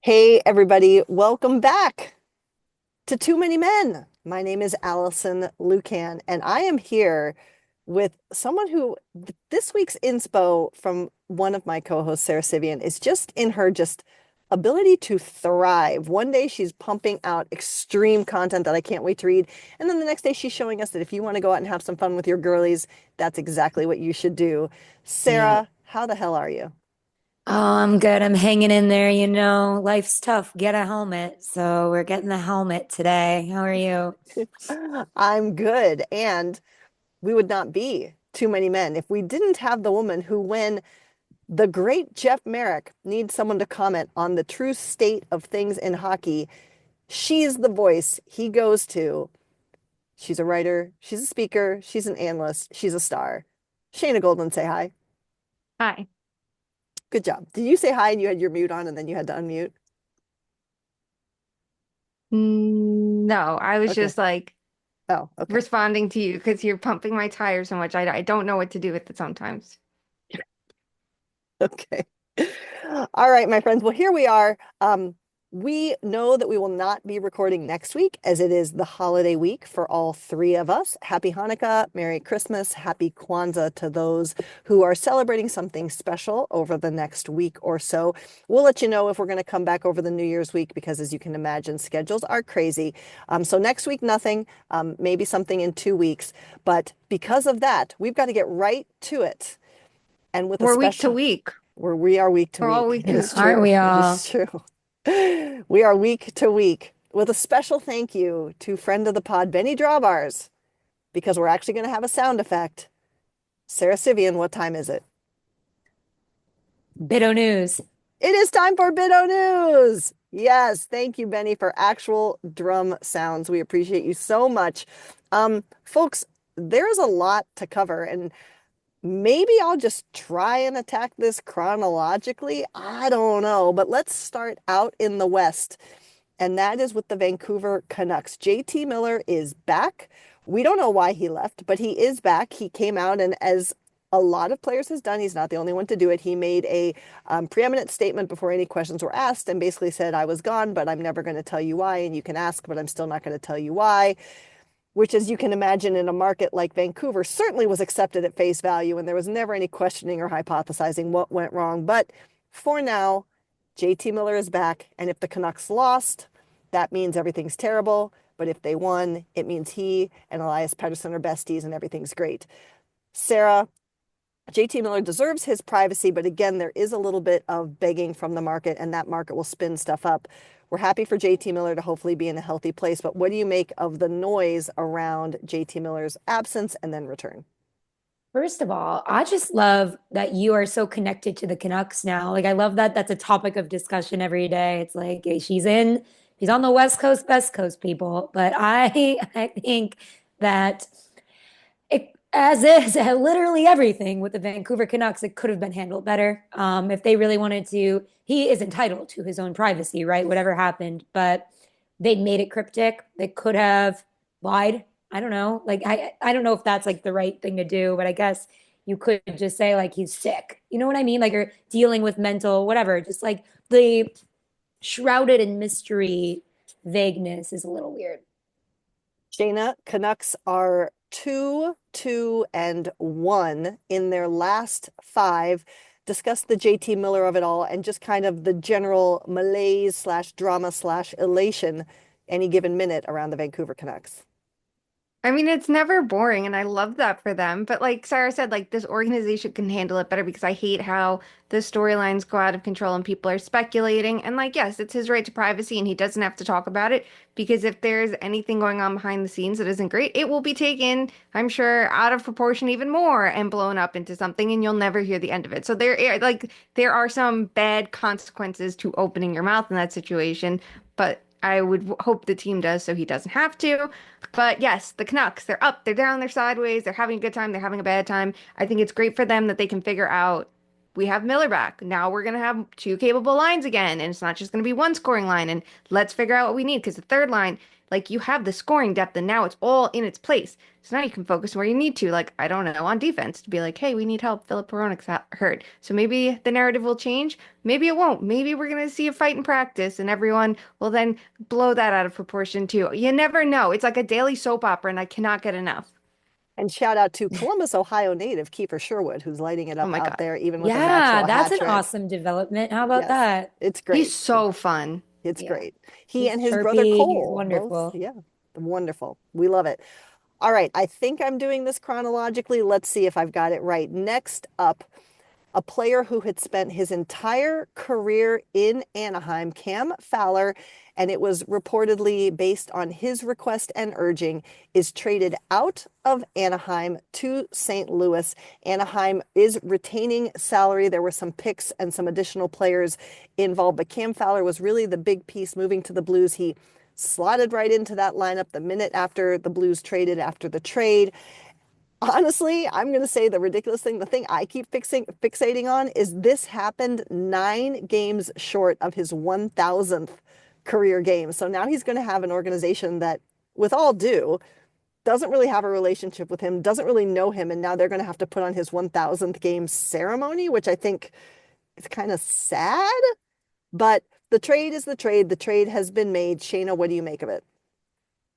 Hey, everybody, welcome back to Too Many Men. My name is Alison Lucan, and I am here with someone who this week's inspo from one of my co-hosts, Sara is just in her just ability to thrive. One day she's pumping out extreme content that I can't wait to read. And then the next day she's showing us that if you want to go out and have some fun with your girlies, that's exactly what you should do. Yeah. Sara, how the hell are you? Oh, I'm good. I'm hanging in there. Life's tough. Get a helmet. So we're getting the helmet today. How are you? I'm good. And we would not be too many men if we didn't have the woman who, when the great Jeff Merrick needs someone to comment on the true state of things in hockey, she's the voice he goes to. She's a writer, she's a speaker, she's an analyst, she's a star. Shayna Goldman, say hi. Hi. Good job. Did you say hi and you had your mute on and then you had to unmute? No, I was Okay. just like Oh, okay. responding to you because you're pumping my tires so much. I don't know what to do with it sometimes. Okay. All right, my friends. Well, here we are. We know that we will not be recording next week as it is the holiday week for all three of us. Happy Hanukkah, Merry Christmas, Happy Kwanzaa to those who are celebrating something special over the next week or so. We'll let you know if we're going to come back over the New Year's week because, as you can imagine, schedules are crazy. So next week, nothing, maybe something in 2 weeks. But because of that, we've got to get right to it. And with a We're week to special week. where we are week to We're all week. week It to is week. Aren't true. we It is all? true. We are week to week with a special thank you to friend of the pod, Benny Drawbars, because we're actually going to have a sound effect. Sarah Sivian, what time is it? Bit news. It is time for Biddo News. Yes, thank you, Benny, for actual drum sounds. We appreciate you so much. Folks, there's a lot to cover, and maybe I'll just try and attack this chronologically. I don't know, but let's start out in the West, and that is with the Vancouver Canucks. JT Miller is back. We don't know why he left, but he is back. He came out and, as a lot of players has done, he's not the only one to do it. He made a preeminent statement before any questions were asked and basically said, I was gone, but I'm never going to tell you why. And you can ask, but I'm still not going to tell you why, which, as you can imagine, in a market like Vancouver, certainly was accepted at face value, and there was never any questioning or hypothesizing what went wrong. But for now, JT Miller is back, and if the Canucks lost, that means everything's terrible. But if they won, it means he and Elias Pettersson are besties and everything's great. Sara, JT Miller deserves his privacy, but again, there is a little bit of begging from the market, and that market will spin stuff up. We're happy for JT Miller to hopefully be in a healthy place, but what do you make of the noise around JT Miller's absence and then return? First of all, I just love that you are so connected to the Canucks now. Like, I love that that's a topic of discussion every day. It's like, hey, she's on the West Coast, Best Coast, people. But I think that as is literally everything with the Vancouver Canucks, it could have been handled better. If they really wanted to, he is entitled to his own privacy, right? Whatever happened, but they made it cryptic. They could have lied. I don't know. I don't know if that's like the right thing to do, but I guess you could just say like he's sick. You know what I mean? Like, or dealing with mental whatever. Just like the shrouded in mystery vagueness is a little weird. Shayna, Canucks are 2-2-1 in their last five. Discuss the JT Miller of it all and just kind of the general malaise slash drama slash elation any given minute around the Vancouver Canucks. I mean, it's never boring, and I love that for them. But like Sarah said, like this organization can handle it better because I hate how the storylines go out of control and people are speculating. And like, yes, it's his right to privacy, and he doesn't have to talk about it because if there's anything going on behind the scenes that isn't great, it will be taken, I'm sure, out of proportion even more and blown up into something, and you'll never hear the end of it. So there are some bad consequences to opening your mouth in that situation, but I would hope the team does so he doesn't have to. But yes, the Canucks, they're up, they're down, they're sideways, they're having a good time, they're having a bad time. I think it's great for them that they can figure out we have Miller back. Now we're going to have two capable lines again, and it's not just going to be one scoring line. And let's figure out what we need because the third line, Like you have the scoring depth and now it's all in its place. So now you can focus where you need to. Like, I don't know, on defense to be like, hey, we need help. Philip Hronik's hurt. So maybe the narrative will change. Maybe it won't. Maybe we're going to see a fight in practice and everyone will then blow that out of proportion too. You never know. It's like a daily soap opera and I cannot get enough. And shout out to Columbus, Ohio native Kiefer Sherwood, who's lighting it Oh up my out God. there, even with a Yeah, natural that's hat an trick. awesome development. How about Yes, that? it's He's great. so fun. It's Yeah. great. He He's and his brother chirpy. He's Cole, both, wonderful. yeah, wonderful. We love it. All right, I think I'm doing this chronologically. Let's see if I've got it right. Next up, a player who had spent his entire career in Anaheim, Cam Fowler, and it was reportedly based on his request and urging, is traded out of Anaheim to St. Louis. Anaheim is retaining salary. There were some picks and some additional players involved, but Cam Fowler was really the big piece moving to the Blues. He slotted right into that lineup the minute after the Blues traded after the trade. Honestly, I'm going to say the ridiculous thing, the thing I keep fixating on is this happened 9 games short of his 1000th career game. So now he's going to have an organization that, with all due, doesn't really have a relationship with him, doesn't really know him, and now they're going to have to put on his 1000th game ceremony, which I think is kind of sad. But the trade is the trade. The trade has been made. Shayna, what do you make of it?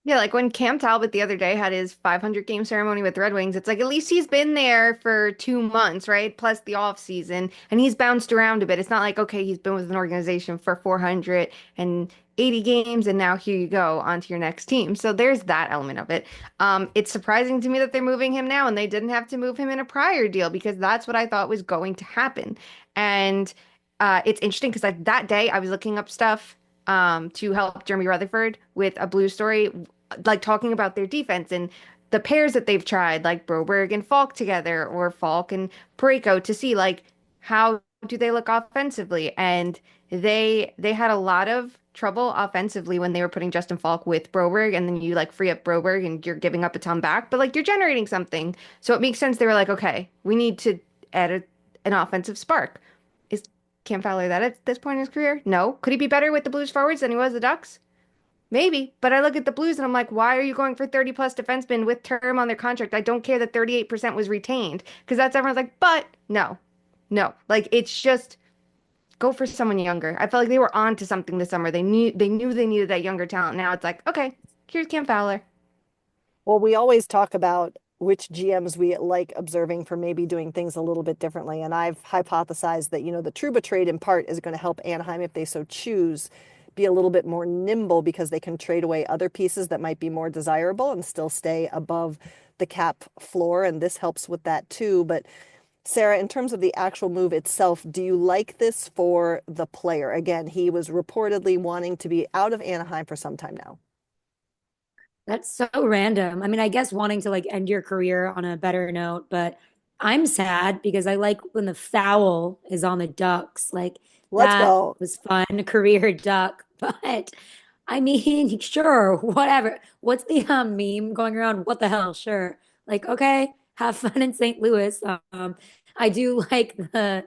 Yeah, like when Cam Talbot the other day had his 500 game ceremony with Red Wings, it's like at least he's been there for 2 months, right? Plus the off season, and he's bounced around a bit. It's not like, okay, he's been with an organization for 480 games, and now here you go onto your next team. So there's that element of it. It's surprising to me that they're moving him now, and they didn't have to move him in a prior deal because that's what I thought was going to happen. And it's interesting because like that day I was looking up stuff to help Jeremy Rutherford with a blue story, like talking about their defense and the pairs that they've tried, like Broberg and Falk together, or Falk and Parayko, to see like how do they look offensively. And they had a lot of trouble offensively when they were putting Justin Falk with Broberg, and then you like free up Broberg and you're giving up a ton back, but like you're generating something. So it makes sense. They were like, okay, we need to add an offensive spark. Is Cam Fowler that at this point in his career? No. Could he be better with the Blues forwards than he was the Ducks? Maybe, but I look at the Blues and I'm like, why are you going for 30 plus defensemen with term on their contract? I don't care that 38% was retained because that's everyone's like, but no, no. Like it's just go for someone younger. I felt like they were on to something this summer. They knew they needed that younger talent. Now it's like, okay, here's Cam Fowler. Well, we always talk about which GMs we like observing for maybe doing things a little bit differently. And I've hypothesized that, the Trouba trade in part is going to help Anaheim, if they so choose, be a little bit more nimble because they can trade away other pieces that might be more desirable and still stay above the cap floor. And this helps with that too. But Sara, in terms of the actual move itself, do you like this for the player? Again, he was reportedly wanting to be out of Anaheim for some time now. That's so random. I mean, I guess wanting to like end your career on a better note, but I'm sad because I like when the foul is on the Ducks. Like Let's that go. was fun, career Duck. But I mean, sure, whatever. What's the meme going around? What the hell? Sure. Like, okay, have fun in St. Louis. I do like the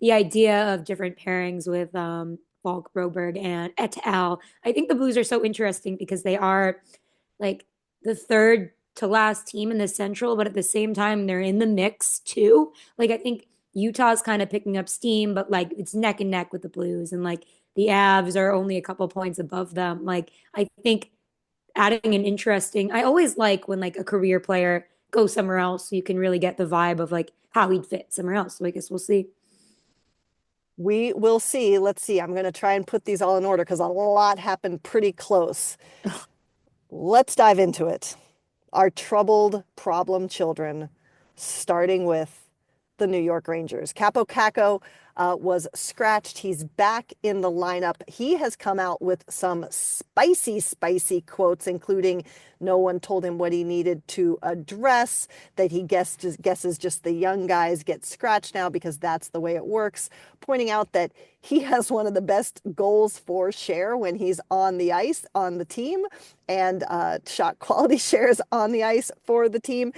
idea of different pairings with Falk, Broberg, and et al. I think the Blues are so interesting because they are like the third to last team in the Central, but at the same time, they're in the mix too. Like, I think Utah's kind of picking up steam, but like it's neck and neck with the Blues, and like the Avs are only a couple points above them. Like, I think adding an interesting, I always like when like a career player goes somewhere else so you can really get the vibe of like how he'd fit somewhere else. So I guess we'll see. We will see. Let's see. I'm going to try and put these all in order because a lot happened pretty close. Let's dive into it. Our troubled problem children, starting with the New York Rangers. Capo Caco was scratched. He's back in the lineup. He has come out with some spicy, spicy quotes, including no one told him what he needed to address, that he guesses just the young guys get scratched now because that's the way it works, pointing out that he has one of the best goals for share when he's on the ice on the team and shot quality shares on the ice for the team.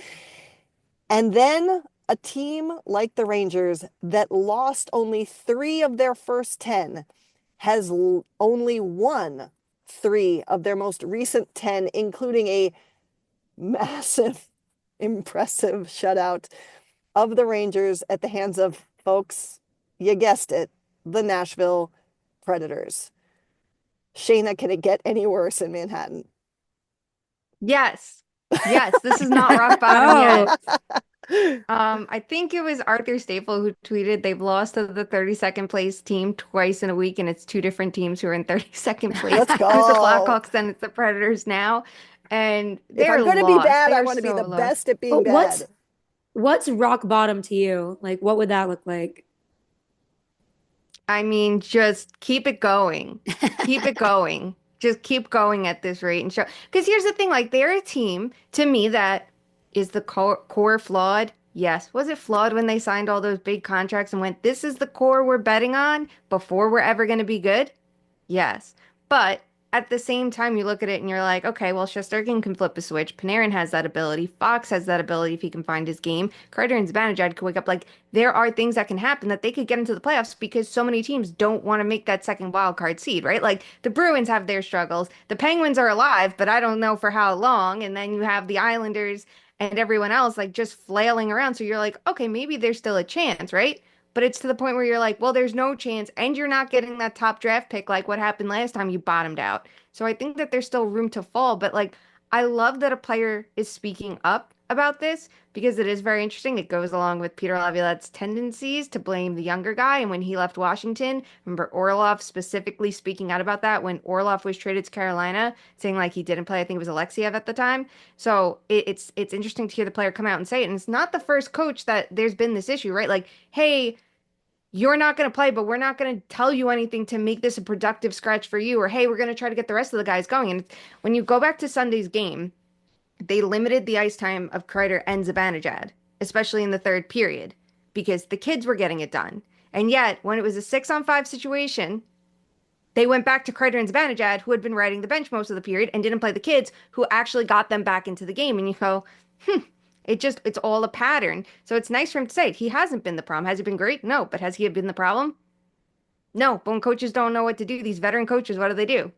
And then a team like the Rangers that lost only 3 of their first 10 has only won three of their most recent 10, including a massive, impressive shutout of the Rangers at the hands of, folks, you guessed it, the Nashville Predators. Shayna, can it get any worse in Manhattan? Yes. Yes, this is not rock bottom Oh, yet. I think it was Arthur Staple who tweeted they've lost to the 32nd place team twice in a week, and it's two different teams who are in 32nd place. Let's It was the go. Blackhawks, then it's the Predators now. And If they're I'm going to be lost. bad, I They're want to be so the lost. best at being but bad. what's rock bottom to you? Like, what would that look like? I mean, just keep it going. Keep it going. Just keep going at this rate and show. Because here's the thing, like they're a team to me that is the core flawed. Yes. Was it flawed when they signed all those big contracts and went, this is the core we're betting on before we're ever going to be good? Yes. But at the same time, you look at it and you're like, okay, well, Shesterkin can flip a switch. Panarin has that ability. Fox has that ability if he can find his game. Carter and Zibanejad can wake up. Like, there are things that can happen that they could get into the playoffs because so many teams don't want to make that second wild card seed, right? Like, the Bruins have their struggles. The Penguins are alive, but I don't know for how long. And then you have the Islanders and everyone else, like, just flailing around. So you're like, okay, maybe there's still a chance, right? But it's to the point where you're like, well, there's no chance, and you're not getting that top draft pick like what happened last time you bottomed out. So I think that there's still room to fall. But like, I love that a player is speaking up about this because it is very interesting. It goes along with Peter Laviolette's tendencies to blame the younger guy. And when he left Washington, remember Orlov specifically speaking out about that when Orlov was traded to Carolina, saying like he didn't play. I think it was Alexiev at the time. So it's interesting to hear the player come out and say it. And it's not the first coach that there's been this issue, right? Like, hey, you're not going to play, but we're not going to tell you anything to make this a productive scratch for you. Or, hey, we're going to try to get the rest of the guys going. And when you go back to Sunday's game, they limited the ice time of Kreider and Zibanejad, especially in the third period, because the kids were getting it done. And yet, when it was a 6-on-5 situation, they went back to Kreider and Zibanejad, who had been riding the bench most of the period and didn't play the kids, who actually got them back into the game. And you go, it's all a pattern. So it's nice for him to say it. He hasn't been the problem. Has he been great? No. But has he been the problem? No. But when coaches don't know what to do, these veteran coaches, what do?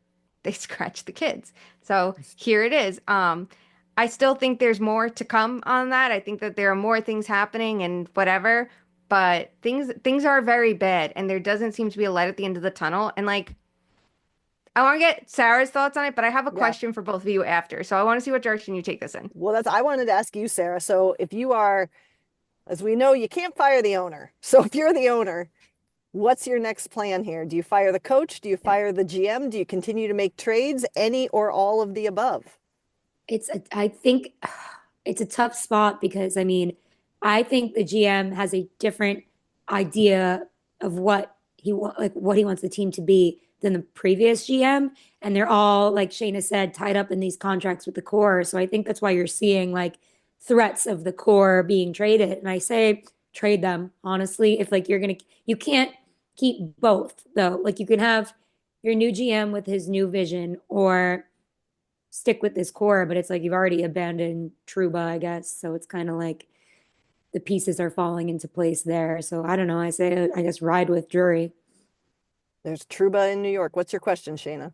They scratch the kids. So here it is. I still think there's more to come on that. I think that there are more things happening and whatever, but things are very bad and there doesn't seem to be a light at the end of the tunnel. And like I want to get Sarah's thoughts on it, but I have a Yeah. question for both of you after. So I want to see what direction you take this in. Well, I wanted to ask you, Sara. So if you are, as we know, you can't fire the owner. So if you're the owner, what's your next plan here? Do you fire the coach? Do you fire the GM? Do you continue to make trades? Any or all of the above? I think it's a tough spot because I mean, I think the GM has a different idea of what he wants the team to be than the previous GM, and they're all like Shayna said, tied up in these contracts with the core. So I think that's why you're seeing like threats of the core being traded. And I say trade them honestly. If like you can't keep both though. Like you can have your new GM with his new vision, or stick with this core, but it's like you've already abandoned Truba, I guess. So it's kind of like the pieces are falling into place there. So I don't know. I say, I guess ride with Drury. There's Truba in New York. What's your question, Shayna?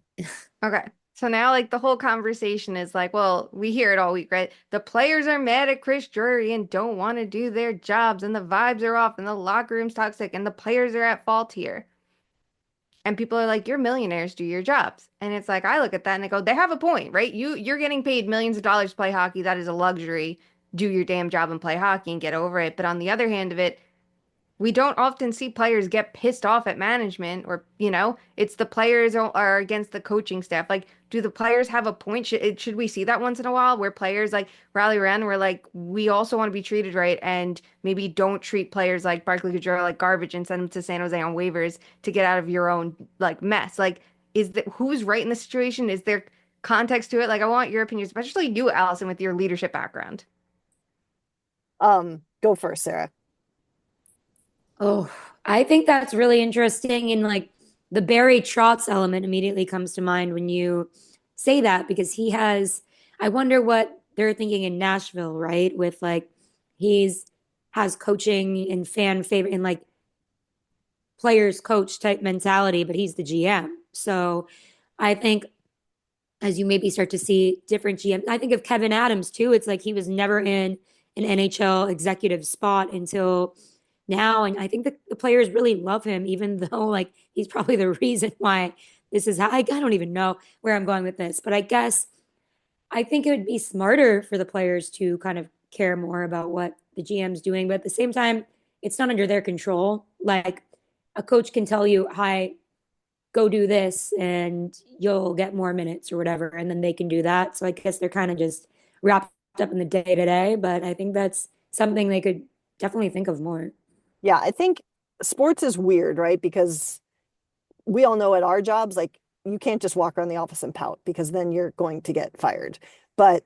Okay. So now, like, the whole conversation is like, well, we hear it all week, right? The players are mad at Chris Drury and don't want to do their jobs, and the vibes are off, and the locker room's toxic, and the players are at fault here. And people are like, you're millionaires, do your jobs. And it's like, I look at that and I go, they have a point, right? You're getting paid millions of dollars to play hockey. That is a luxury. Do your damn job and play hockey and get over it. But on the other hand of it, we don't often see players get pissed off at management or, it's the players are against the coaching staff. Like, do the players have a point? Should we see that once in a while where players like rally around and we're like, we also want to be treated right and maybe don't treat players like Barclay Goodrow like garbage and send them to San Jose on waivers to get out of your own like mess. Like, who's right in the situation? Is there context to it? Like, I want your opinion, especially you, Allison, with your leadership background. Go first, Sara. Oh, I think that's really interesting. And like the Barry Trotz element immediately comes to mind when you say that, because I wonder what they're thinking in Nashville, right? With like, he's has coaching and fan favorite and like players coach type mentality, but he's the GM. So I think as you maybe start to see different GM. I think of Kevin Adams too. It's like he was never in an NHL executive spot until now. And I think that the players really love him, even though like he's probably the reason why this is how I don't even know where I'm going with this. But I guess I think it would be smarter for the players to kind of care more about what the GM's doing. But at the same time, it's not under their control. Like a coach can tell you, hi, go do this and you'll get more minutes or whatever. And then they can do that. So I guess they're kind of just wrapped up in the day to day. But I think that's something they could definitely think of more. Yeah, I think sports is weird, right? Because we all know at our jobs, like you can't just walk around the office and pout because then you're going to get fired. But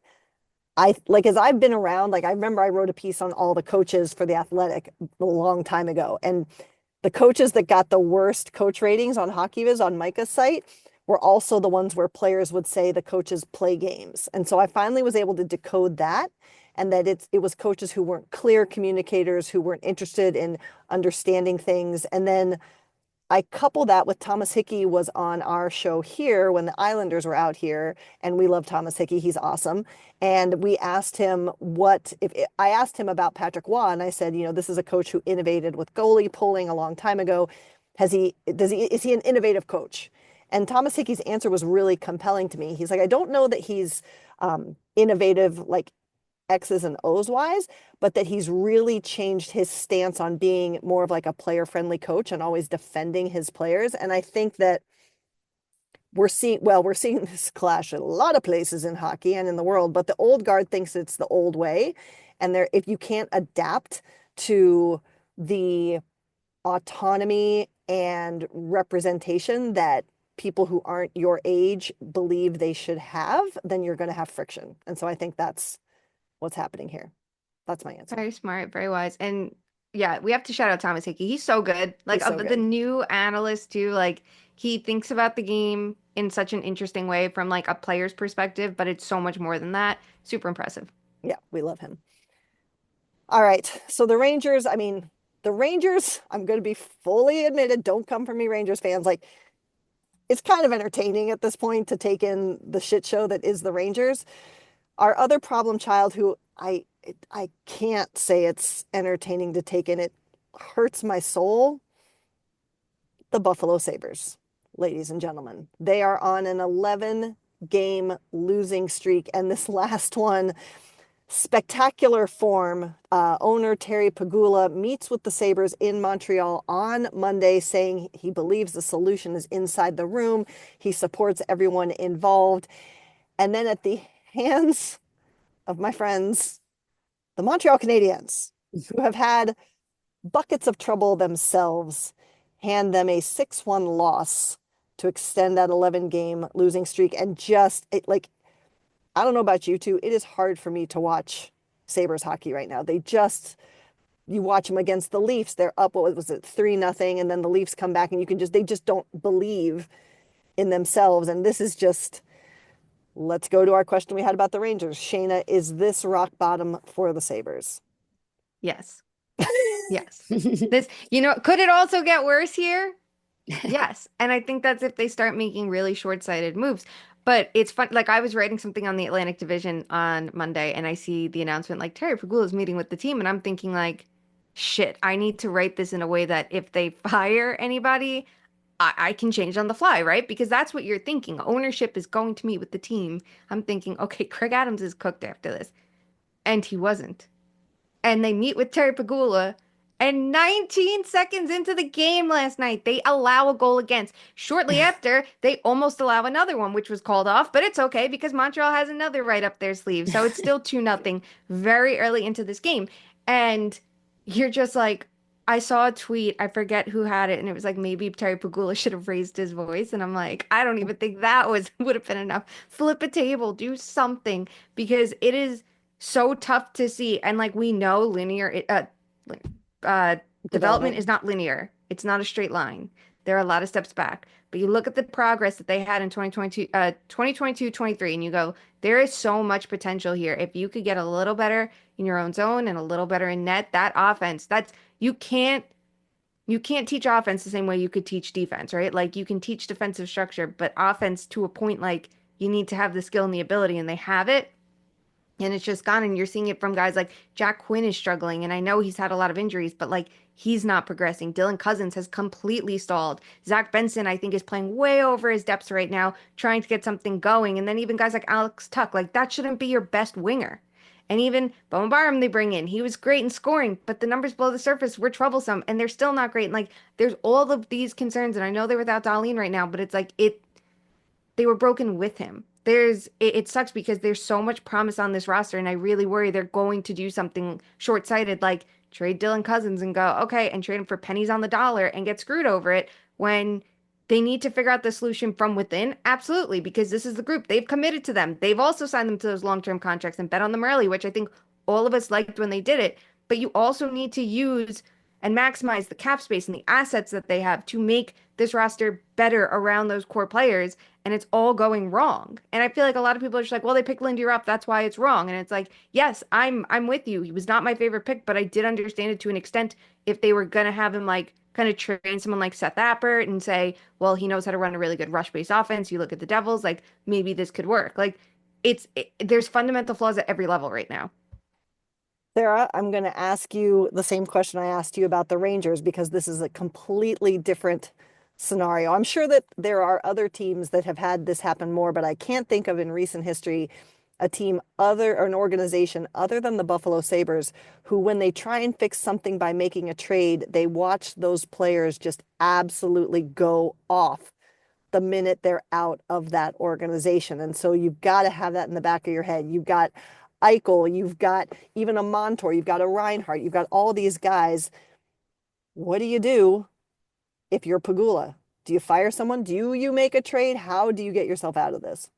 I like as I've been around, like I remember I wrote a piece on all the coaches for the Athletic a long time ago. And the coaches that got the worst coach ratings on HockeyViz on Micah's site were also the ones where players would say the coaches play games. And so I finally was able to decode that and that it was coaches who weren't clear communicators, who weren't interested in understanding things. And then I couple that with Thomas Hickey was on our show here when the Islanders were out here, and we love Thomas Hickey. He's awesome. And we asked him what if I asked him about Patrick Waugh, and I said, this is a coach who innovated with goalie pulling a long time ago. Is he an innovative coach? And Thomas Hickey's answer was really compelling to me. He's like, I don't know that he's innovative like X's and O's wise, but that he's really changed his stance on being more of like a player friendly coach and always defending his players. And I think that we're seeing this clash in a lot of places in hockey and in the world, but the old guard thinks it's the old way. And if you can't adapt to the autonomy and representation that people who aren't your age believe they should have, then you're going to have friction. And so I think that's what's happening here. That's my answer. Very smart, very wise. And yeah, we have to shout out Thomas Hickey. He's so good. Like He's so of the good. new analysts too, like he thinks about the game in such an interesting way from like a player's perspective, but it's so much more than that. Super impressive. Yeah, we love him. All right. So the Rangers, I'm going to be fully admitted, don't come for me, Rangers fans. Like, it's kind of entertaining at this point to take in the shit show that is the Rangers. Our other problem child, who I can't say it's entertaining to take in, it hurts my soul. The Buffalo Sabres, ladies and gentlemen. They are on an 11-game losing streak, and this last one, spectacular form. Owner Terry Pegula meets with the Sabres in Montreal on Monday, saying he believes the solution is inside the room. He supports everyone involved. And then at the hands of my friends, the Montreal Canadiens, who have had buckets of trouble themselves, hand them a 6-1 loss to extend that 11-game losing streak. And like, I don't know about you two, it is hard for me to watch Sabres hockey right now. You watch them against the Leafs, they're up, what was it, 3-0, and then the Leafs come back and they just don't believe in themselves. And this is just, let's go to our question we had about the Rangers. Shayna, is this rock bottom for the Sabres? Yes. Yes. Could it also get worse here? Yes. And I think that's if they start making really short-sighted moves. But it's fun. Like I was writing something on the Atlantic Division on Monday and I see the announcement like Terry Pegula is meeting with the team. And I'm thinking like, shit, I need to write this in a way that if they fire anybody, I can change on the fly, right? Because that's what you're thinking. Ownership is going to meet with the team. I'm thinking, okay, Craig Adams is cooked after this. And he wasn't. And they meet with Terry Pegula. And 19 seconds into the game last night, they allow a goal against. Shortly after, they almost allow another one, which was called off, but it's okay because Montreal has another right up their sleeve. So it's still 2-0 very early into this game. And you're just like, I saw a tweet, I forget who had it, and it was like maybe Terry Pegula should have raised his voice. And I'm like, I don't even think that would have been enough. Flip a table, do something, because it is so tough to see. And like we know development is not linear. It's not a straight line. There are a lot of steps back. But you look at the progress that they had in 2022, 23, and you go, there is so much potential here. If you could get a little better in your own zone and a little better in net, that offense, you can't teach offense the same way you could teach defense, right? Like you can teach defensive structure, but offense to a point, like you need to have the skill and the ability, and they have it. And it's just gone. And you're seeing it from guys like Jack Quinn is struggling. And I know he's had a lot of injuries, but like he's not progressing. Dylan Cousins has completely stalled. Zach Benson, I think, is playing way over his depths right now, trying to get something going. And then even guys like Alex Tuck, like that shouldn't be your best winger. And even Bowman Barham they bring in. He was great in scoring, but the numbers below the surface were troublesome and they're still not great. And like there's all of these concerns. And I know they're without Darlene right now, but it's like they were broken with him. It sucks because there's so much promise on this roster, and I really worry they're going to do something short-sighted like trade Dylan Cousins and go, okay, and trade him for pennies on the dollar and get screwed over it when they need to figure out the solution from within. Absolutely, because this is the group. They've committed to them. They've also signed them to those long-term contracts and bet on them early, which I think all of us liked when they did it. But you also need to use and maximize the cap space and the assets that they have to make this roster better around those core players, and it's all going wrong. And I feel like a lot of people are just like, well, they picked Lindy Ruff, that's why it's wrong. And it's like, yes, I'm with you. He was not my favorite pick, but I did understand it to an extent if they were gonna have him like kind of train someone like Seth Appert and say, well, he knows how to run a really good rush-based offense. You look at the Devils, like maybe this could work. Like there's fundamental flaws at every level right now. Sarah, I'm going to ask you the same question I asked you about the Rangers because this is a completely different scenario. I'm sure that there are other teams that have had this happen more, but I can't think of in recent history a team other or an organization other than the Buffalo Sabres who, when they try and fix something by making a trade, they watch those players just absolutely go off the minute they're out of that organization. And so you've got to have that in the back of your head. You've got Eichel, you've got even a Montour, you've got a Reinhart, you've got all these guys. What do you do if you're Pagula? Do you fire someone? Do you make a trade? How do you get yourself out of this?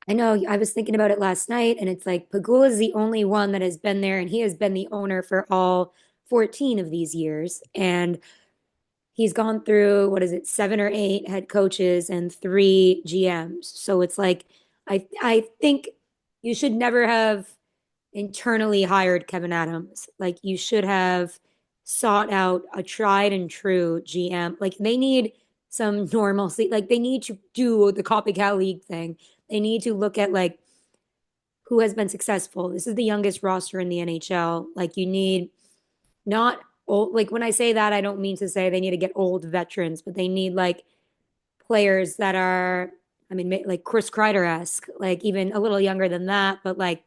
I know I was thinking about it last night, and it's like Pagula is the only one that has been there, and he has been the owner for all 14 of these years. And he's gone through, what is it, seven or eight head coaches and three GMs. So it's like, I think you should never have internally hired Kevin Adams. Like you should have sought out a tried and true GM. Like they need some normalcy. Like they need to do the copycat league thing. They need to look at like who has been successful. This is the youngest roster in the NHL. Like you need not old. Like when I say that, I don't mean to say they need to get old veterans, but they need like players that are, I mean, like Chris Kreider-esque, like even a little younger than that, but like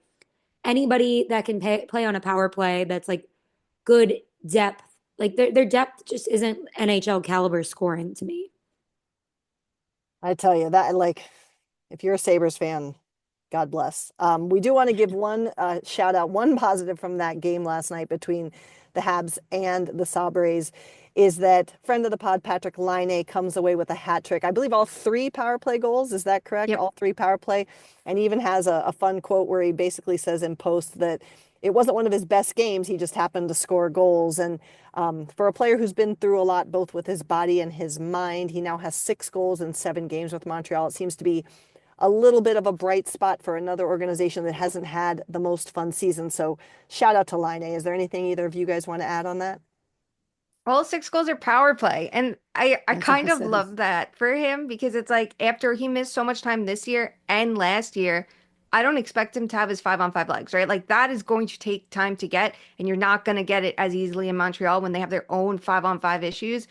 anybody that can play on a power play that's like good depth. Like their depth just isn't NHL caliber scoring to me. I tell you that, like, if you're a Sabres fan, God bless. We do want to give one shout out, one positive from that game last night between the Habs and the Sabres is that friend of the pod, Patrik Laine, comes away with a hat trick. I believe all three power play goals. Is that correct? Yep. All three power play. And he even has a fun quote where he basically says in post that it wasn't one of his best games. He just happened to score goals. And for a player who's been through a lot, both with his body and his mind, he now has 6 goals in 7 games with Montreal. It seems to be a little bit of a bright spot for another organization that hasn't had the most fun season. So shout out to Line. Is there anything either of you guys want to add on that? All 6 goals are power play. And I That's kind of awesome. love that for him because it's like after he missed so much time this year and last year, I don't expect him to have his 5-on-5 legs, right? Like that is going to take time to get, and you're not going to get it as easily in Montreal when they have their own 5-on-5 issues.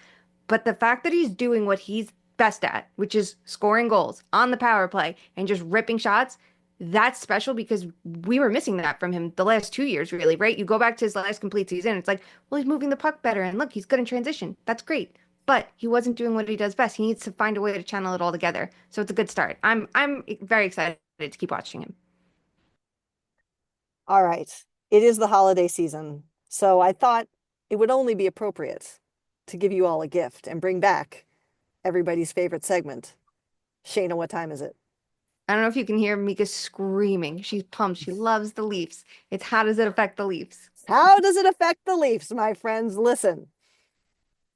But the fact that he's doing what he's best at, which is scoring goals on the power play and just ripping shots, that's special because we were missing that from him the last 2 years, really, right? You go back to his last complete season, it's like, well, he's moving the puck better, and look, he's good in transition. That's great. But he wasn't doing what he does best. He needs to find a way to channel it all together. So it's a good start. I'm very excited to keep watching him. All right. It is the holiday season. So I thought it would only be appropriate to give you all a gift and bring back everybody's favorite segment. Shayna, what time is it? I don't know if you can hear Mika screaming. She's pumped. She loves the Leafs. It's how does it affect the Leafs? How does it affect the Leafs, my friends? Listen,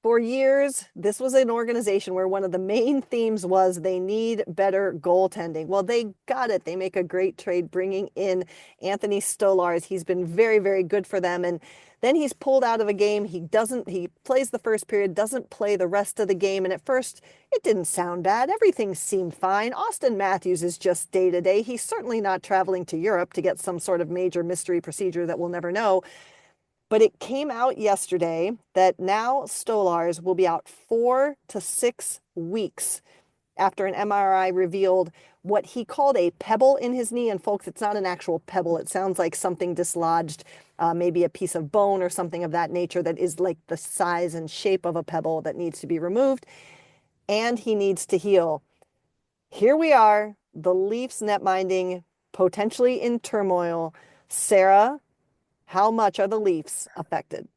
For years, this was an organization where one of the main themes was they need better goaltending. Well, they got it. They make a great trade bringing in Anthony Stolarz. He's been very, very good for them. And then he's pulled out of a game. He plays the first period, doesn't play the rest of the game. And at first, it didn't sound bad. Everything seemed fine. Austin Matthews is just day to day. He's certainly not traveling to Europe to get some sort of major mystery procedure that we'll never know. But it came out yesterday that now Stolarz will be out 4 to 6 weeks after an MRI revealed what he called a pebble in his knee. And folks, it's not an actual pebble. It sounds like something dislodged, maybe a piece of bone or something of that nature that is like the size and shape of a pebble that needs to be removed. And he needs to heal. Here we are, the Leafs netminding potentially in turmoil. Sara, how much are the Leafs affected?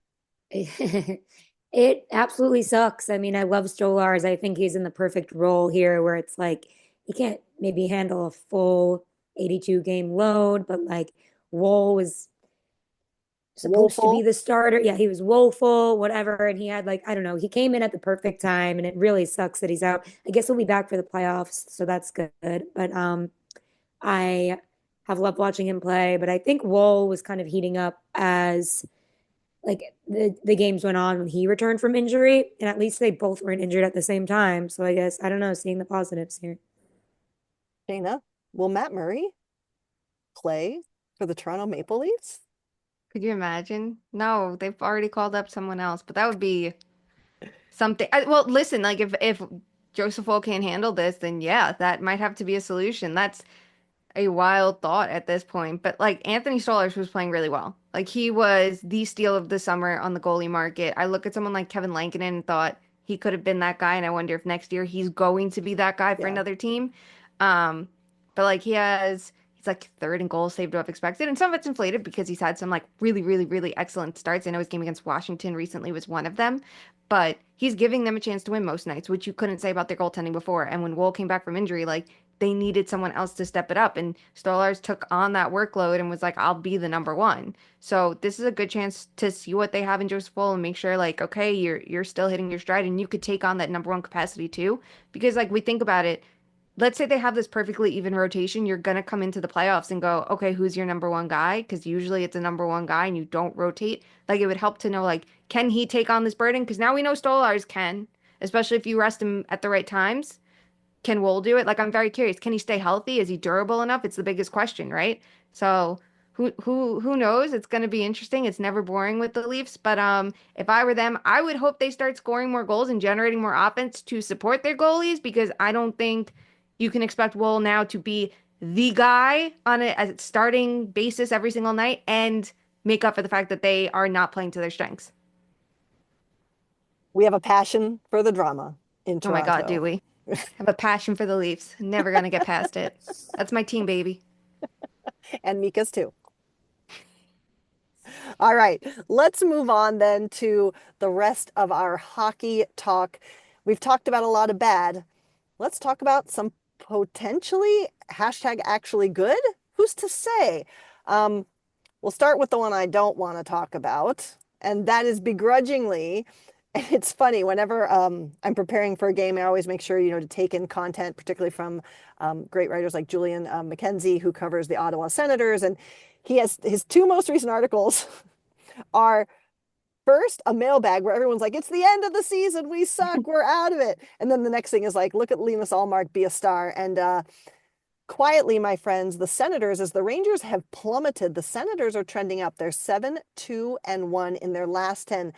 It absolutely sucks. I mean, I love Stolarz. I think he's in the perfect role here where it's like he can't maybe handle a full 82 game load, but like Woll was supposed to be Woeful. the starter. Yeah, he was woeful, whatever. And he had like, I don't know, he came in at the perfect time and it really sucks that he's out. I guess he'll be back for the playoffs, so that's good. But I have loved watching him play, but I think Woll was kind of heating up as like the games went on when he returned from injury, and at least they both weren't injured at the same time. So I guess I don't know, seeing the positives here. Shayna, will Matt Murray play for the Toronto Maple Leafs? Could you imagine? No, they've already called up someone else, but that would be something. Well, listen, like if Joseph Woll can't handle this, then yeah, that might have to be a solution. That's a wild thought at this point. But like Anthony Stolarz was playing really well. Like he was the steal of the summer on the goalie market. I look at someone like Kevin Lankinen and thought he could have been that guy, and I wonder if next year he's going to be that guy for Yeah. another team. Um, but like he's like third in goals saved above expected, and some of it's inflated because he's had some like really, really, really excellent starts. I know his game against Washington recently was one of them, but he's giving them a chance to win most nights, which you couldn't say about their goaltending before. And when Woll came back from injury, like they needed someone else to step it up. And Stolarz took on that workload and was like, I'll be the number one. So this is a good chance to see what they have in Joseph Woll and make sure like, okay, you're still hitting your stride and you could take on that number one capacity too. Because like we think about it, let's say they have this perfectly even rotation, you're gonna come into the playoffs and go, okay, who's your number one guy? Because usually it's a number one guy and you don't rotate. Like it would help to know like, can he take on this burden? Because now we know Stolarz can, especially if you rest him at the right times. Can Wool do it? Like, I'm very curious. Can he stay healthy? Is he durable enough? It's the biggest question, right? So who knows? It's going to be interesting. It's never boring with the Leafs, but if I were them, I would hope they start scoring more goals and generating more offense to support their goalies because I don't think you can expect Wool now to be the guy on a starting basis every single night and make up for the fact that they are not playing to their strengths. We have a passion for the drama in Oh my God, do Toronto. we? Have a passion for the Leafs. Never gonna get past it. That's my team, baby. And Mika's too. All right, let's move on then to the rest of our hockey talk. We've talked about a lot of bad. Let's talk about some potentially hashtag actually good. Who's to say? Um, we'll start with the one I don't want to talk about, and that is begrudgingly. And it's funny, whenever I'm preparing for a game, I always make sure, to take in content, particularly from great writers like Julian McKenzie, who covers the Ottawa Senators. And he has his two most recent articles are first a mailbag where everyone's like, it's the end of the season. We suck. We're out of it. And then the next thing is like, look at Linus Ullmark be a star. And quietly, my friends, the Senators, as the Rangers have plummeted, the Senators are trending up. They're 7-2-1 in their last 10.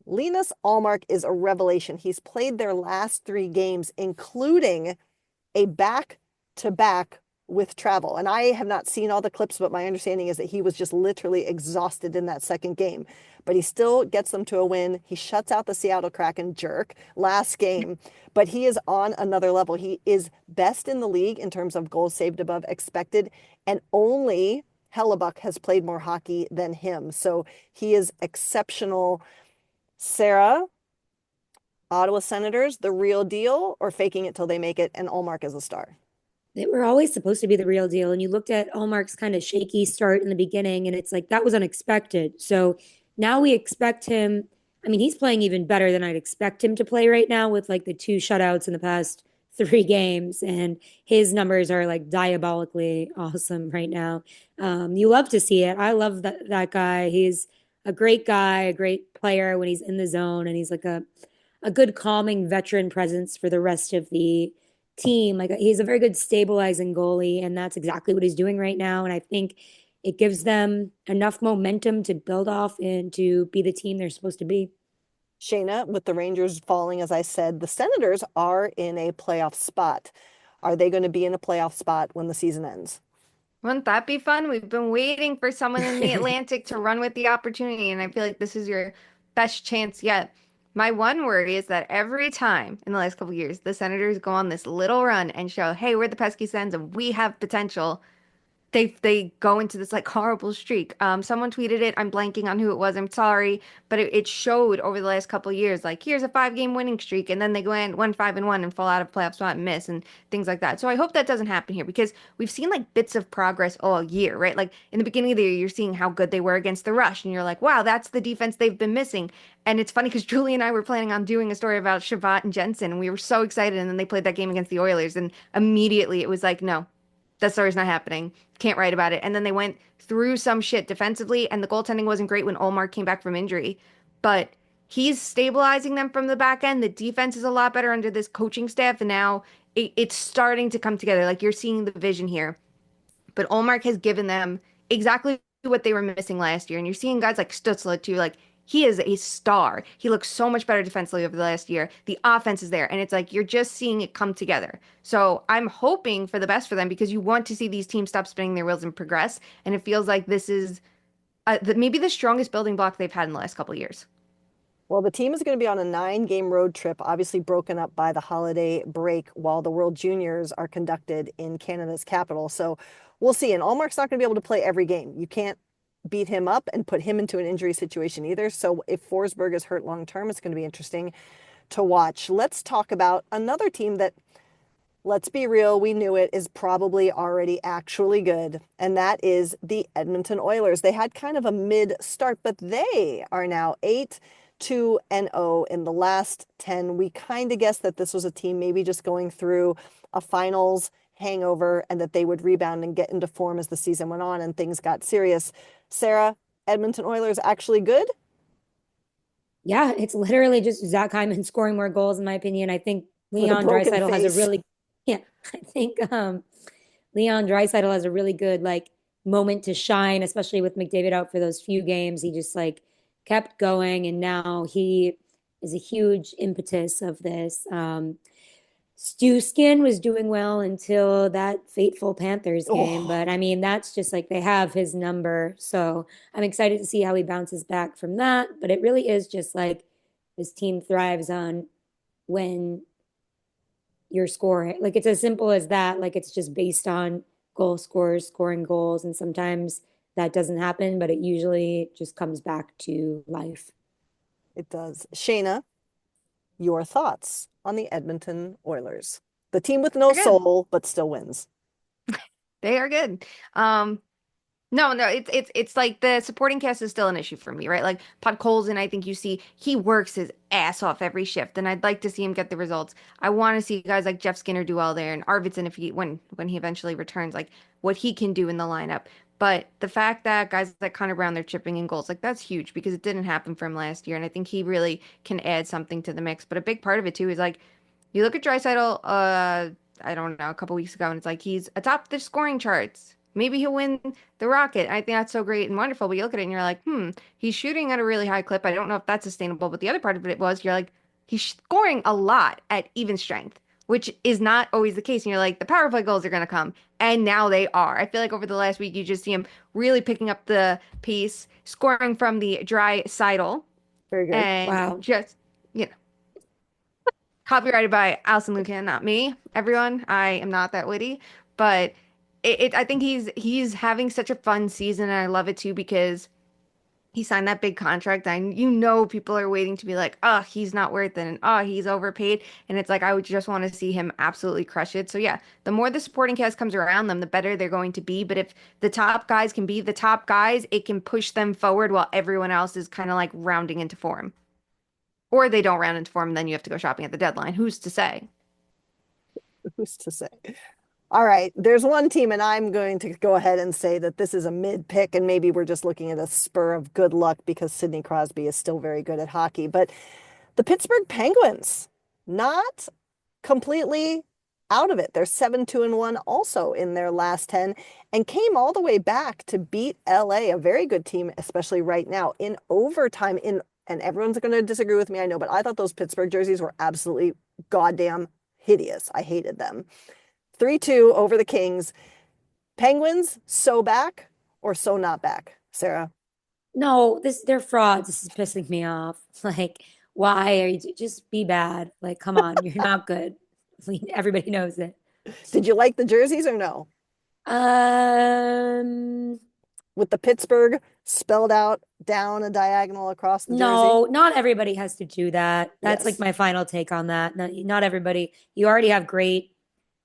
Linus Ullmark is a revelation. He's played their last 3 games, including a back-to-back with travel. And I have not seen all the clips, but my understanding is that he was just literally exhausted in that second game. But he still gets them to a win. He shuts out the Seattle Kraken jerk last game, but he is on another level. He is best in the league in terms of goals saved above expected, and only Hellebuck has played more hockey than him. So he is exceptional. Sara, Ottawa Senators, the real deal, or faking it till they make it, and Ullmark is a star? They were always supposed to be the real deal. And you looked at Allmark's kind of shaky start in the beginning, and it's like that was unexpected. So now we expect him. I mean, he's playing even better than I'd expect him to play right now with like the two shutouts in the past 3 games, and his numbers are like diabolically awesome right now. You love to see it. I love that guy. He's a great guy, a great player when he's in the zone, and he's like a good calming veteran presence for the rest of the team. Like he's a very good stabilizing goalie, and that's exactly what he's doing right now. And I think it gives them enough momentum to build off and to be the team they're supposed to be. Shayna, with the Rangers falling, as I said, the Senators are in a playoff spot. Are they going to be in a playoff spot when the season ends? Wouldn't that be fun? We've been waiting for someone in the Atlantic to run with the opportunity, and I feel like this is your best chance yet. My one worry is that every time in the last couple of years, the Senators go on this little run and show, hey, we're the pesky Sens and we have potential, they go into this like horrible streak. Someone tweeted it. I'm blanking on who it was. I'm sorry, but it showed over the last couple of years. Like here's a 5 game winning streak, and then they go in 1-5-1 and fall out of playoff spot and miss and things like that. So I hope that doesn't happen here because we've seen like bits of progress all year, right? Like in the beginning of the year, you're seeing how good they were against the Rush, and you're like, wow, that's the defense they've been missing. And it's funny because Julie and I were planning on doing a story about Shabbat and Jensen, and we were so excited. And then they played that game against the Oilers, and immediately it was like, no, that story's not happening. Can't write about it. And then they went through some shit defensively, and the goaltending wasn't great when Olmark came back from injury. But he's stabilizing them from the back end. The defense is a lot better under this coaching staff, and now it's starting to come together. Like you're seeing the vision here. But Olmark has given them exactly what they were missing last year. And you're seeing guys like Stutzla too. Like he is a star. He looks so much better defensively over the last year. The offense is there. And it's like you're just seeing it come together. So I'm hoping for the best for them because you want to see these teams stop spinning their wheels and progress. And it feels like this is maybe the strongest building block they've had in the last couple of years. Well, the team is going to be on a 9 game road trip, obviously broken up by the holiday break while the World Juniors are conducted in Canada's capital. So we'll see. And Allmark's not going to be able to play every game. You can't beat him up and put him into an injury situation either. So if Forsberg is hurt long term, it's going to be interesting to watch. Let's talk about another team that, let's be real, we knew it is probably already actually good, and that is the Edmonton Oilers. They had kind of a mid start, but they are now 8-2-0 in the last 10. We kind of guessed that this was a team maybe just going through a finals hangover and that they would rebound and get into form as the season went on and things got serious. Sara, Edmonton Oilers actually good? Yeah, it's literally just Zach Hyman scoring more goals, in my opinion. I think With a Leon broken Draisaitl has a face. really, yeah, I think Leon Draisaitl has a really good like moment to shine, especially with McDavid out for those few games. He just like kept going, and now he is a huge impetus of this. Stu Skin was doing well until that fateful Panthers game, Oh, but I mean that's just like they have his number, so I'm excited to see how he bounces back from that. But it really is just like this team thrives on when you're scoring. Like it's as simple as that. Like it's just based on goal scorers scoring goals. And sometimes that doesn't happen, but it usually just comes back to life. it does. Shayna, your thoughts on the Edmonton Oilers? The team with no They're good. soul, but still wins. They are good. No, it's like the supporting cast is still an issue for me, right? Like Podkolzin, I think you see he works his ass off every shift, and I'd like to see him get the results. I want to see guys like Jeff Skinner do well there, and Arvidsson if he when he eventually returns, like what he can do in the lineup. But the fact that guys like Connor Brown, they're chipping in goals, like that's huge because it didn't happen for him last year, and I think he really can add something to the mix. But a big part of it too is like you look at Draisaitl, I don't know, a couple weeks ago, and it's like he's atop the scoring charts. Maybe he'll win the Rocket. I think that's so great and wonderful. But you look at it and you're like, he's shooting at a really high clip. I don't know if that's sustainable. But the other part of it was you're like, he's scoring a lot at even strength, which is not always the case. And you're like, the power play goals are going to come. And now they are. I feel like over the last week, you just see him really picking up the pace, scoring from the dry sidle, Very good. and Wow. just, you know, copyrighted by Alison Lucan, not me. Everyone, I am not that witty, but I think he's having such a fun season, and I love it too because he signed that big contract, and people are waiting to be like, oh, he's not worth it, and oh, he's overpaid, and it's like I would just want to see him absolutely crush it. So yeah, the more the supporting cast comes around them, the better they're going to be. But if the top guys can be the top guys, it can push them forward while everyone else is kind of like rounding into form. Or they don't round into form, and then you have to go shopping at the deadline. Who's to say? Who's to say? All right, there's one team, and I'm going to go ahead and say that this is a mid pick, and maybe we're just looking at a spur of good luck because Sidney Crosby is still very good at hockey. But the Pittsburgh Penguins, not completely out of it. They're 7-2-1 also in their last 10 and came all the way back to beat LA, a very good team, especially right now, in overtime. And everyone's going to disagree with me, I know, but I thought those Pittsburgh jerseys were absolutely goddamn hideous. I hated them. 3-2 over the Kings. Penguins, so back or so not back, Sarah? No, they're frauds. This is pissing me off. Like, why are you just be bad? Like, come on, you're not good. Everybody knows it. Did you like the jerseys or no? Um, With the Pittsburgh spelled out down a diagonal across the jersey? no, not everybody has to do that. That's like Yes. my final take on that. Not everybody. You already have great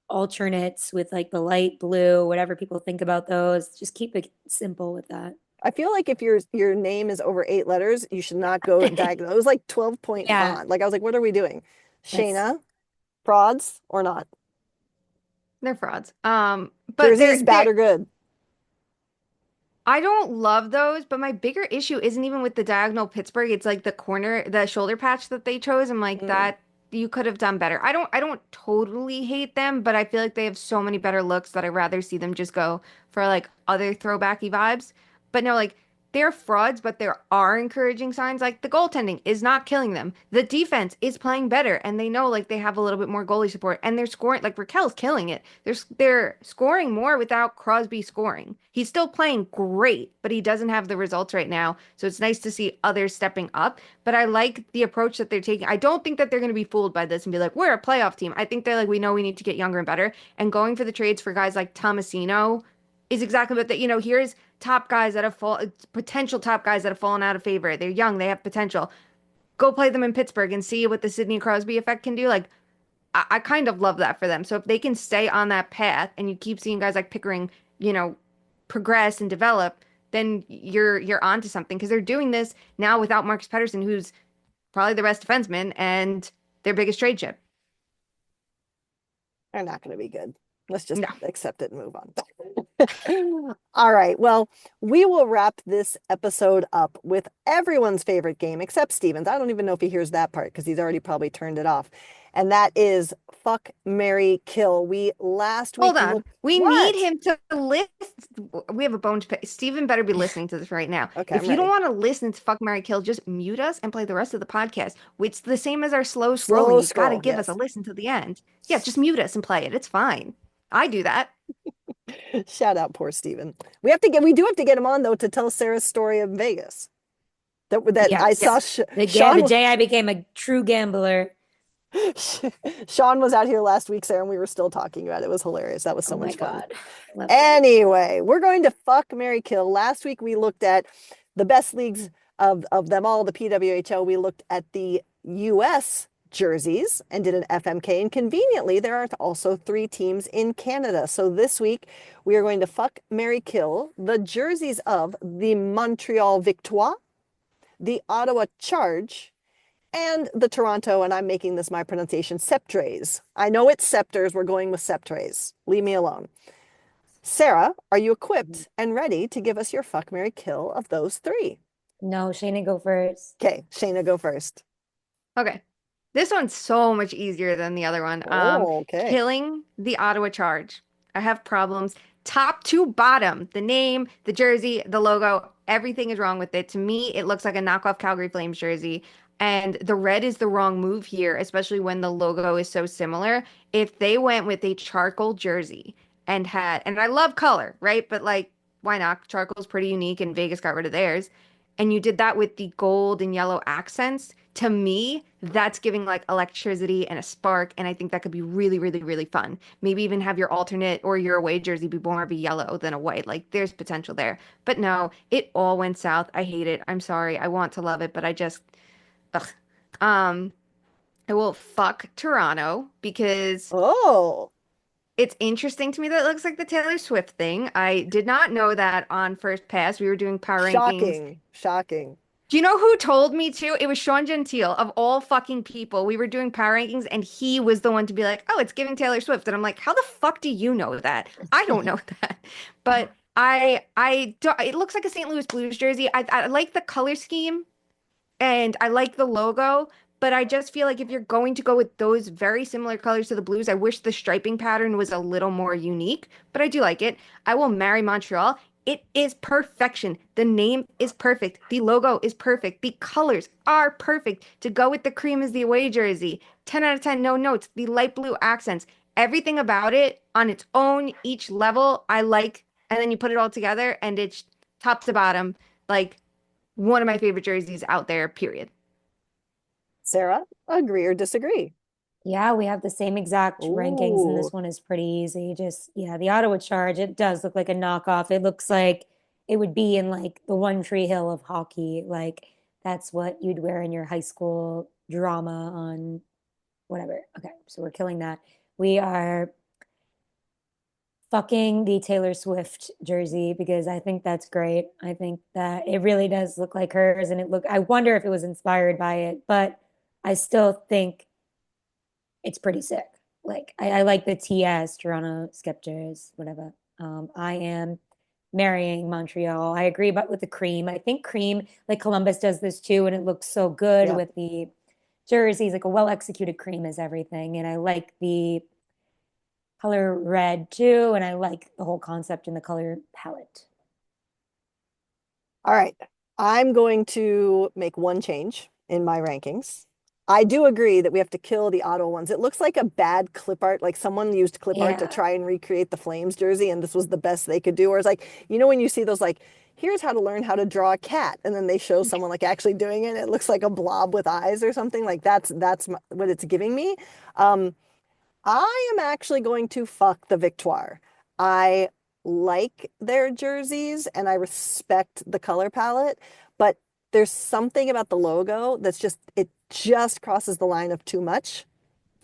alternates with like the light blue, whatever people think about those. Just keep it simple with that. I feel like if your name is over 8 letters, you should not go diagonal. It was like 12-point Yeah, font. Like I was like, what are we doing? that's Shayna, frauds or not? They're frauds. But Jerseys, bad or good? I don't love those, but my bigger issue isn't even with the diagonal Pittsburgh. It's like the corner, the shoulder patch that they chose. I'm like, Mm. that you could have done better. I don't totally hate them, but I feel like they have so many better looks that I'd rather see them just go for like other throwbacky vibes. But no, like they're frauds, but there are encouraging signs. Like the goaltending is not killing them. The defense is playing better, and they know like they have a little bit more goalie support, and they're scoring. Like Raquel's killing it. They're scoring more without Crosby scoring. He's still playing great, but he doesn't have the results right now. So it's nice to see others stepping up. But I like the approach that they're taking. I don't think that they're going to be fooled by this and be like, we're a playoff team. I think they're like, we know we need to get younger and better. And going for the trades for guys like Tomasino is exactly what that, here's top guys that have potential top guys that have fallen out of favor. They're young, they have potential. Go play them in Pittsburgh and see what the Sidney Crosby effect can do. Like I kind of love that for them. So if they can stay on that path and you keep seeing guys like Pickering, you know, progress and develop, then you're onto something because they're doing this now without Marcus Pettersson, who's probably the best defenseman and their biggest trade chip. They're not going to be good. Let's just No. accept it and move on. All right. Well, we will wrap this episode up with everyone's favorite game, except Steven's. I don't even know if he hears that part because he's already probably turned it off. And that is Fuck, Marry, Kill. We last week Hold on. looked. We need What? him to list. We have a bone to pick. Steven better be listening to this right now. Okay, If I'm you don't ready. want to listen to Fuck, Marry, Kill, just mute us and play the rest of the podcast. It's the same as our slow Slow scrolling. You got to scroll. give us a Yes. listen to the end. Yeah, just mute us and play it. It's fine. I do that. Shout out, poor Steven. We do have to get him on though to tell Sarah's story of Vegas. That I saw yes. The Sean day I became a true gambler. Sean was out here last week, Sarah, and we were still talking about it. It was hilarious. That was so Oh my much fun. God. Love it. Anyway, we're going to fuck, marry, kill. Last week we looked at the best leagues of them all, the PWHL. We looked at the US jerseys and did an FMK. And conveniently, there are also 3 teams in Canada. So this week we are going to fuck, marry, kill the jerseys of the Montreal Victoire, the Ottawa Charge, and the Toronto, and I'm making this my pronunciation, Septres. I know it's Scepters. We're going with Septres. Leave me alone. Sarah, are you equipped and ready to give us your fuck, marry, kill of those 3? No, Shayna, go first. Okay, Shayna, go first. Okay. This one's so much easier than the other one. Oh, okay. Killing the Ottawa Charge. I have problems. Top to bottom, the name, the jersey, the logo, everything is wrong with it. To me, it looks like a knockoff Calgary Flames jersey. And the red is the wrong move here, especially when the logo is so similar. If they went with a charcoal jersey and I love color, right? But like, why not? Charcoal's pretty unique and Vegas got rid of theirs. And you did that with the gold and yellow accents. To me, that's giving like electricity and a spark. And I think that could be really, really, really fun. Maybe even have your alternate or your away jersey be more of a yellow than a white. Like there's potential there. But no, it all went south. I hate it. I'm sorry. I want to love it, but I just, ugh. Um, I will fuck Toronto because Oh, it's interesting to me that it looks like the Taylor Swift thing. I did not know that on first pass. We were doing power rankings. shocking. Shocking. Do you know who told me to? It was Sean Gentile of all fucking people. We were doing power rankings and he was the one to be like, "Oh, it's giving Taylor Swift." And I'm like, "How the fuck do you know that? I don't know that." But I do, it looks like a St. Louis Blues jersey. I like the color scheme and I like the logo, but I just feel like if you're going to go with those very similar colors to the Blues, I wish the striping pattern was a little more unique, but I do like it. I will marry Montreal. It is perfection. The name is perfect. The logo is perfect. The colors are perfect to go with the cream as the away jersey. 10 out of 10, no notes. The light blue accents, everything about it on its own, each level, I like. And then you put it all together and it's top to bottom, like one of my favorite jerseys out there, period. Sarah, agree or disagree? Yeah, we have the same exact rankings, and Ooh, this one is pretty easy. Just, yeah, the Ottawa Charge, it does look like a knockoff. It looks like it would be in like the One Tree Hill of hockey. Like that's what you'd wear in your high school drama on whatever. Okay, so we're killing that. We are fucking the Taylor Swift jersey because I think that's great. I think that it really does look like hers, and I wonder if it was inspired by it, but I still think it's pretty sick. Like I like the TS Toronto Skepters, whatever. I am marrying Montreal. I agree about with the cream. I think cream, like Columbus does this too, and it looks so good yeah. with the jerseys. Like a well executed cream is everything. And I like the color red too, and I like the whole concept in the color palette. All right. I'm going to make one change in my rankings. I do agree that we have to kill the Ottawa ones. It looks like a bad clip art, like someone used clip art to Yeah. try and recreate the Flames jersey, and this was the best they could do. Or it's like, when you see those, like, here's how to learn how to draw a cat, and then they show someone like actually doing it, and it looks like a blob with eyes or something. Like what it's giving me. Um, I am actually going to fuck the Victoire. I like their jerseys and I respect the color palette, but there's something about the logo it just crosses the line of too much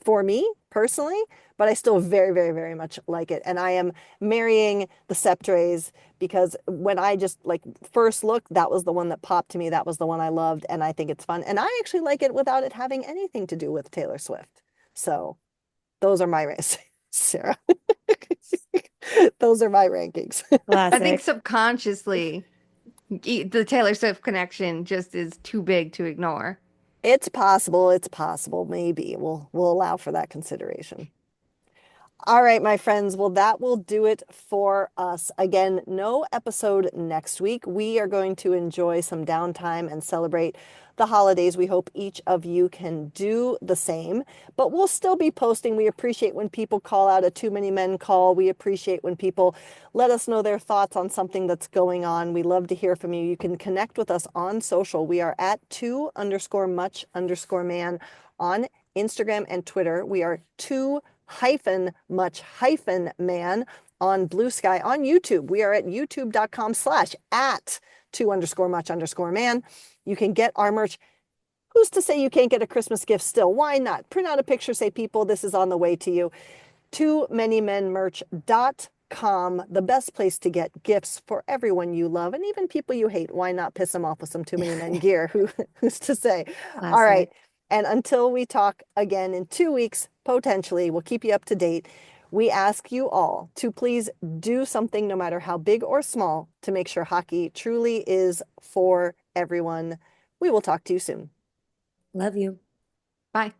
for me personally, but I still very, very, very much like it. And I am marrying the Septres because when I just like first look, that was the one that popped to me. That was the one I loved, and I think it's fun. And I actually like it without it having anything to do with Taylor Swift. So those are my rankings, Sarah. Those are my rankings. I think Classic. subconsciously, the Taylor Swift connection just is too big to ignore. It's possible. It's possible. Maybe we'll allow for that consideration. All right, my friends. Well, that will do it for us. Again, no episode next week. We are going to enjoy some downtime and celebrate the holidays. We hope each of you can do the same, but we'll still be posting. We appreciate when people call out a Too Many Men call. We appreciate when people let us know their thoughts on something that's going on. We love to hear from you. You can connect with us on social. We are at 2_much_man on Instagram and Twitter. We are 2_much_man on Blue Sky. On YouTube, we are at youtube.com/at 2_much_man. You can get our merch. Who's to say you can't get a Christmas gift still? Why not? Print out a picture, say, people, this is on the way to you. TooManyMenMerch.com, the best place to get gifts for everyone you love and even people you hate. Why not piss them off with some Too Many Men gear? Who's to say? All right. Classic. And until we talk again in 2 weeks, potentially, we'll keep you up to date. We ask you all to please do something, no matter how big or small, to make sure hockey truly is for everyone. We will talk to you soon. Love you. Bye.